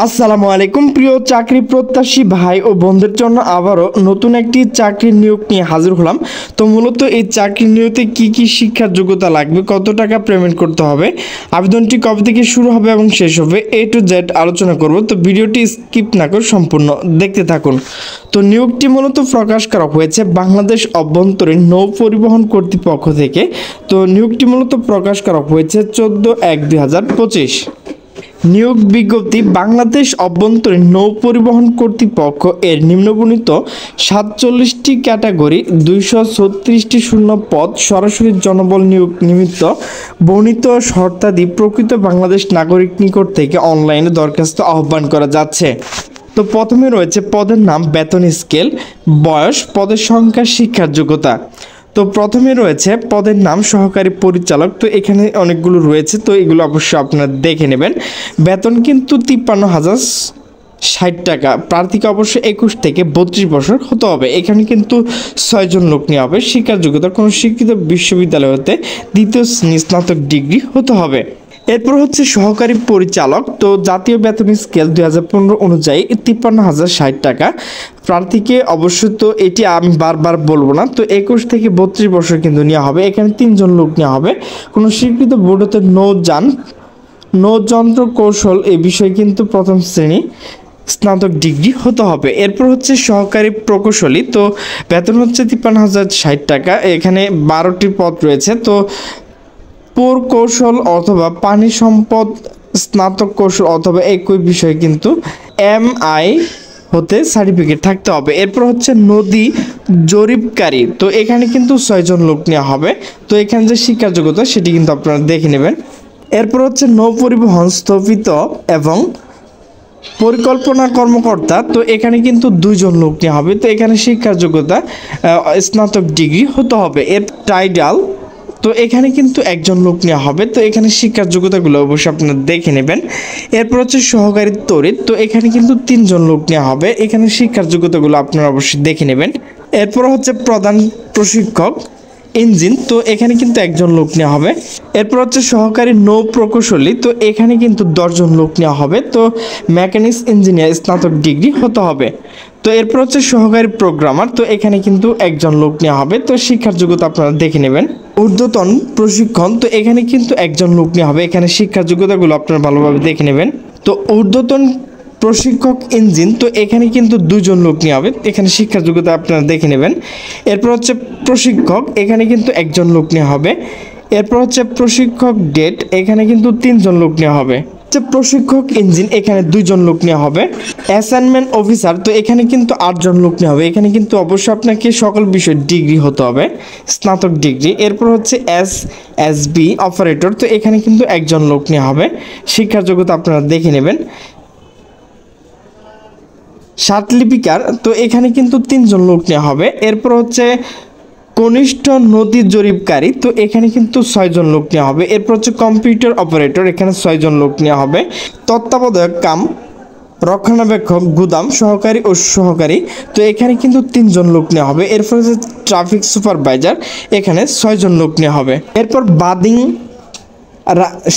আসসালামু আলাইকুম প্রিয় চাকরি প্রত্যাশী ভাই ও বোনদের জন্য আবারও নতুন একটি চাকরির নিয়োগ নিয়ে হাজির হলাম। তো মূলত এই চাকরির নিয়োগে কি শিক্ষার যোগ্যতা লাগবে, কত টাকা পেমেন্ট করতে হবে, আবেদনটি কবে থেকে শুরু হবে এবং শেষ হবে, A to Z আলোচনা করব। তো ভিডিওটি স্কিপ না করে সম্পূর্ণ দেখতে থাকুন। তো নিয়োগটি মূলত প্রকাশ করা হয়েছে বাংলাদেশ অভ্যন্তরীণ নৌ পরিবহন কর্তৃপক্ষ থেকে। তো নিয়োগটি মূলত প্রকাশ করা হয়েছে 14/1/2025। নিয়োগ বিজ্ঞপ্তি বাংলাদেশ অভ্যন্তরীণ নৌ পরিবহন কর্তৃপক্ষ এর নিম্নবর্ণিত 47টি ক্যাটাগরি 236টি শূন্য পদ সরাসরি জনবল নিয়োগ নিমিত্ত বর্ণিত শর্তাদি প্রকৃত বাংলাদেশ নাগরিক নিকট থেকে অনলাইনে দরখাস্ত আহ্বান করা যাচ্ছে। তো প্রথমে রয়েছে পদের নাম, বেতন স্কেল, বয়স, পদের সংখ্যা, শিক্ষার যোগ্যতা। তো প্রথমে রয়েছে পদের নাম সহকারী পরিচালক। তো এখানে অনেকগুলো রয়েছে, তো এগুলো অবশ্যই আপনারা দেখে নেবেন। বেতন কিন্তু 53,060 টাকা। প্রার্থীকে অবশ্যই 21 থেকে 32 বছর হতে হবে। এখানে কিন্তু 6 জন লোক নেওয়া হবে। শিক্ষার যোগ্যতা কোনো শিক্ষিত বিশ্ববিদ্যালয় হতে দ্বিতীয় স্নাতক ডিগ্রি হতে হবে। এরপর হচ্ছে সহকারী পরিচালক। তো জাতীয় বেতন স্কেল 2015 অনুযায়ী 53,060 টাকা। প্রার্থীকে অবশ্যই, তো এটি আমি বারবার বলবো না, তো 21 থেকে 32 বছর কিন্তু নেওয়া হবে। এখানে 3 জন লোক নেওয়া হবে। কোনো স্বীকৃত বোর্ড হতে নৌযন্ত্র কৌশল এই বিষয়ে কিন্তু প্রথম শ্রেণী স্নাতক ডিগ্রি হতে হবে। এরপর হচ্ছে সহকারী প্রকৌশলী। তো বেতন হচ্ছে 53,060 টাকা। এখানে 12টি পদ রয়েছে। তো প্রকৌশল অথবা পানি সম্পদ স্নাতক কৌশল অথবা একই বিষয়ে কিন্তু MI হতে সার্টিফিকেট থাকতে হবে। এরপর হচ্ছে নদী জরিপকারী। তো এখানে কিন্তু 6 জন লোক নেওয়া হবে। তো এখানে যে শিক্ষার যোগ্যতা সেটি কিন্তু আপনারা দেখে নেবেন। এরপর হচ্ছে নৌ পরিবহন স্থপিত এবং পরিকল্পনা কর্মকর্তা। তো এখানে কিন্তু 2 জন লোক নেওয়া হবে। তো এখানে শিক্ষার যোগ্যতা স্নাতক ডিগ্রি হতে হবে। এর টাইটাল, তো এখানে কিন্তু 1 জন লোক নেওয়া হবে। তো এখানে শিক্ষার যোগ্যতাগুলো অবশ্যই আপনারা দেখে নেবেন। এরপর হচ্ছে সহকারী তড়িৎ। তো এখানে কিন্তু 3 জন লোক নেওয়া হবে। এখানে শিক্ষার যোগ্যতাগুলো আপনারা অবশ্যই দেখে নেবেন। এরপর হচ্ছে প্রধান প্রশিক্ষক ইঞ্জিন। তো এখানে কিন্তু 1 জন লোক নেওয়া হবে। এরপর হচ্ছে সহকারী নৌ প্রকৌশলী। তো এখানে কিন্তু 10 জন লোক নেওয়া হবে। তো মেকানিক্স ইঞ্জিনিয়ার স্নাতক ডিগ্রি হতে হবে। তো এরপর হচ্ছে সহকারী প্রোগ্রামার। তো এখানে কিন্তু 1 জন লোক নেওয়া হবে। তো শিক্ষার যোগ্যতা আপনারা দেখে নেবেন। ঊর্ধ্বতন প্রশিক্ষণ। তো এখানে কিন্তু 1 জন লোক নেওয়া হবে। এখানে শিক্ষার যোগ্যতাগুলো আপনারা ভালোভাবে দেখে নেবেন। তো ঊর্ধ্বতন প্রশিক্ষক ইঞ্জিন। তো এখানে কিন্তু 2 জন লোক নেওয়া হবে। এখানে শিক্ষার যোগ্যতা আপনারা দেখে নেবেন। এরপর হচ্ছে প্রশিক্ষক। এখানে কিন্তু 1 জন লোক নেওয়া হবে। এরপর হচ্ছে প্রশিক্ষক ডেট। এখানে কিন্তু 3 জন লোক নেওয়া হবে। প্রশিক্ষক ইঞ্জিন, এখানে 2 জন লোক নেওয়া হবে। Assignment officer. তো এখানে কিন্তু 8 জন লোক নেওয়া হবে। এখানে কিন্তু অবশ্যই আপনাকে সকল বিষয় ডিগ্রি হতে হবে, স্নাতক ডিগ্রি। এরপর হচ্ছে SSB অপারেটর। তো এখানে কিন্তু 1 জন লোক নেওয়া হবে। শিক্ষার যোগ্যতা আপনারা দেখে নেবেন। সাতলিপিকার। তো এখানে কিন্তু 3 জন লোক নেওয়া হবে। এরপর হচ্ছে কনিষ্ঠ নদী জরিপকারী। তো এখানে কিন্তু 6 জন লোক নেওয়া হবে। এরপর হচ্ছে কম্পিউটার অপারেটর। এখানে 6 জন লোক নেওয়া হবে। তত্ত্বাবধায়ক কাম রক্ষণাবেক্ষক গুদাম সহকারী ও সহকারী। তো এখানে কিন্তু 3 জন লোক নেওয়া হবে। এরপর হচ্ছে ট্রাফিক সুপারভাইজার। এখানে 6 জন লোক নেওয়া হবে। এরপর বাদিং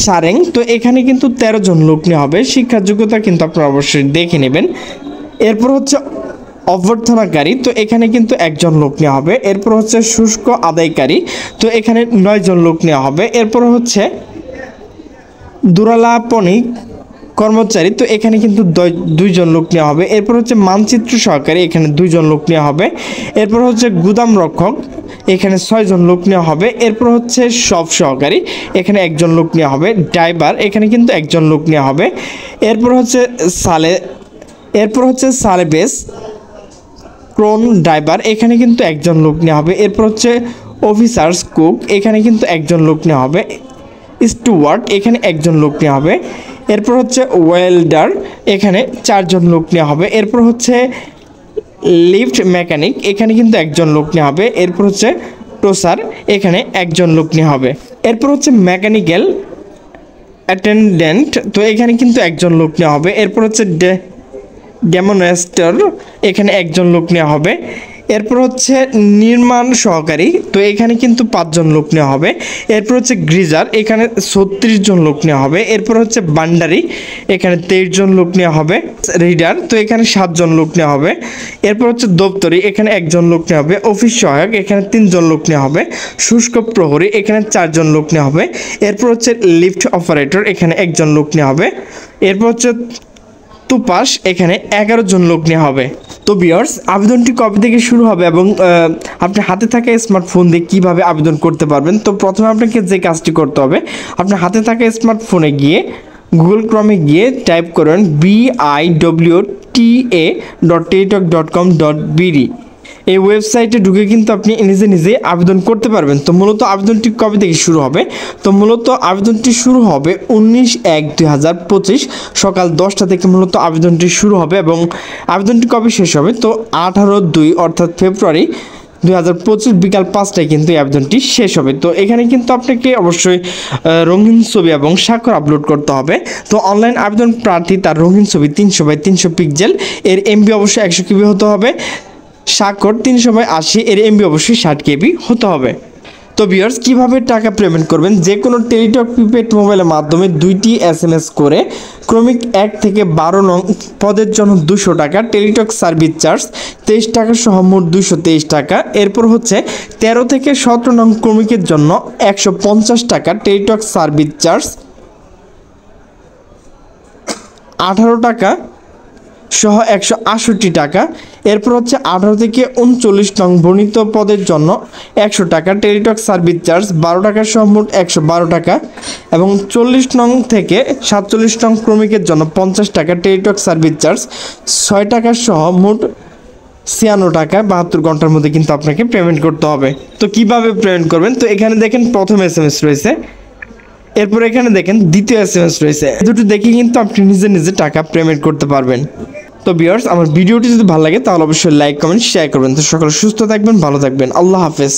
সারেং। তো এখানে কিন্তু 13 জন লোক নেওয়া হবে। শিক্ষার যোগ্যতা কিন্তু আপনারা অবশ্যই দেখে নেবেন। এরপর হচ্ছে অভ্যর্থনাকারী। তো এখানে কিন্তু 1 জন লোক নেওয়া হবে। এরপর হচ্ছে শুষ্ক আদায়কারী। তো এখানে 9 জন লোক নেওয়া হবে। এরপর হচ্ছে দুরালাপনী কর্মচারী। তো এখানে কিন্তু 2 জন লোক নেওয়া হবে। এরপর হচ্ছে মানচিত্র সহকারী। এখানে 2 জন লোক নেওয়া হবে। এরপর হচ্ছে গুদাম রক্ষক। এখানে 6 জন লোক নেওয়া হবে। এরপর হচ্ছে সব সহকারী। এখানে 1 জন লোক নেওয়া হবে। ড্রাইভার। এখানে কিন্তু 1 জন লোক নেওয়া হবে। এরপর হচ্ছে সালেবেস ক্রোন ড্রাইভার। এখানে কিন্তু 1 জন লোক নেওয়া হবে। এরপর হচ্ছে অফিসার্স কুক। এখানে কিন্তু 1 জন লোক নেওয়া হবে। স্টুয়ার্ড। এখানে 1 জন লোক নেওয়া হবে। এরপর হচ্ছে ওয়েল্ডার। এখানে 4 জন লোক নেওয়া হবে। এরপর হচ্ছে লিফট মেকানিক। এখানে কিন্তু 1 জন লোক নেওয়া হবে। এরপর হচ্ছে টোসার। এখানে 1 জন লোক নেওয়া হবে। এরপর হচ্ছে মেকানিক্যাল অ্যাটেন্ডেন্ট। তো এখানে কিন্তু 1 জন লোক নেওয়া হবে। এরপর হচ্ছে ডেমনস্ট্রেটর। এখানে 1 জন লোক নেওয়া হবে। এরপর হচ্ছে নির্মাণ সহকারী, তো এখানে কিন্তু 5 জন লোক নেওয়া হবে। এরপর হচ্ছে গ্রিজার, এখানে 36 জন লোক নেওয়া হবে। এরপর হচ্ছে বান্ডারি, এখানে 23 জন লোক নেওয়া হবে। রিডার, তো এখানে 7 জন লোক নেওয়া হবে। এরপর হচ্ছে দপ্তরি, এখানে 1 জন লোক নেওয়া হবে। অফিস সহায়ক, এখানে 3 জন লোক নেওয়া হবে। শুষ্ক প্রহরী, এখানে 4 জন লোক নেওয়া হবে। এরপর হচ্ছে লিফট অপারেটর, এখানে 1 জন লোক নেওয়া হবে। এরপর হচ্ছে তুপাস, এখানে 11 জন লোক নেওয়া হবে। তো ভিউয়ার্স, আবেদনটি কবে থেকে শুরু হবে এবং আপনি হাতে থাকা স্মার্টফোন দিয়ে কীভাবে আবেদন করতে পারবেন, তো প্রথমে আপনাকে যে কাজটি করতে হবে, আপনার হাতে থাকা স্মার্টফোনে গিয়ে গুগল ক্রমে গিয়ে টাইপ করুন biwta.teletalk.com.bd। এই ওয়েবসাইটে ঢুকে কিন্তু আপনি নিজে নিজে আবেদন করতে পারবেন। তো মূলত আবেদনটি কবে থেকে শুরু হবে, তো মূলত আবেদনটি শুরু হবে 19/1/2025 সকাল 10টা থেকে মূলত আবেদনটি শুরু হবে এবং আবেদনটি কবে শেষ হবে, তো 18/2 অর্থাৎ ফেব্রুয়ারি 2025 বিকাল 5টায় কিন্তু এই আবেদনটি শেষ হবে। তো এখানে কিন্তু আপনাকে অবশ্যই রঙিন ছবি এবং স্বাক্ষর আপলোড করতে হবে। তো অনলাইন আবেদন প্রার্থী তার রঙিন ছবি 300x300 পিক্সেল, এর এমবি অবশ্যই 100 KB হতে হবে। স্বাক্ষর 300x80, এর এমবি অবশ্যই 60 KB হতে হবে। তো ভিউয়ার্স, কীভাবে টাকা পেমেন্ট করবেন, যে কোনো টেলিটক প্রিপেড মোবাইলের মাধ্যমে 2টি SMS করে ক্রমিক 1 থেকে 12 নং পদের জন্য 200 টাকা, টেলিটক সার্ভিস চার্জ 23 টাকা সহ মোট 223 টাকা। এরপর হচ্ছে 13 থেকে 17 নং ক্রমিকের জন্য 150 টাকা, টেলিটক সার্ভিস চার্জ 18 টাকা সহ 168 টাকা। এরপর হচ্ছে 18 থেকে 39 নং বর্ণিত পদের জন্য 100 টাকা, টেলিটক সার্ভিস চার্জ 12 টাকা সহ মোট 112 টাকা। এবং 40 নং থেকে 47 নং ক্রমিকের জন্য 50 টাকা, টেলিটক সার্ভিস চার্জ 6 টাকা সহ মোট 96 টাকা। 72 ঘন্টার মধ্যে কিন্তু আপনাকে পেমেন্ট করতে হবে। তো কিভাবে পেমেন্ট করবেন, তো এখানে দেখেন প্রথম SMS রয়েছে, এরপর এখানে দেখেন দ্বিতীয় SMS রয়েছে। দুটো দেখে কিন্তু আপনি নিজে নিজে টাকা পেমেন্ট করতে পারবেন। তো ভিউয়ার্স, আমার ভিডিওটি যদি ভালো লাগে তাহলে অবশ্যই লাইক কমেন্ট শেয়ার করবেন। তো সকলে সুস্থ থাকবেন, ভালো থাকবেন, আল্লাহ হাফেজ।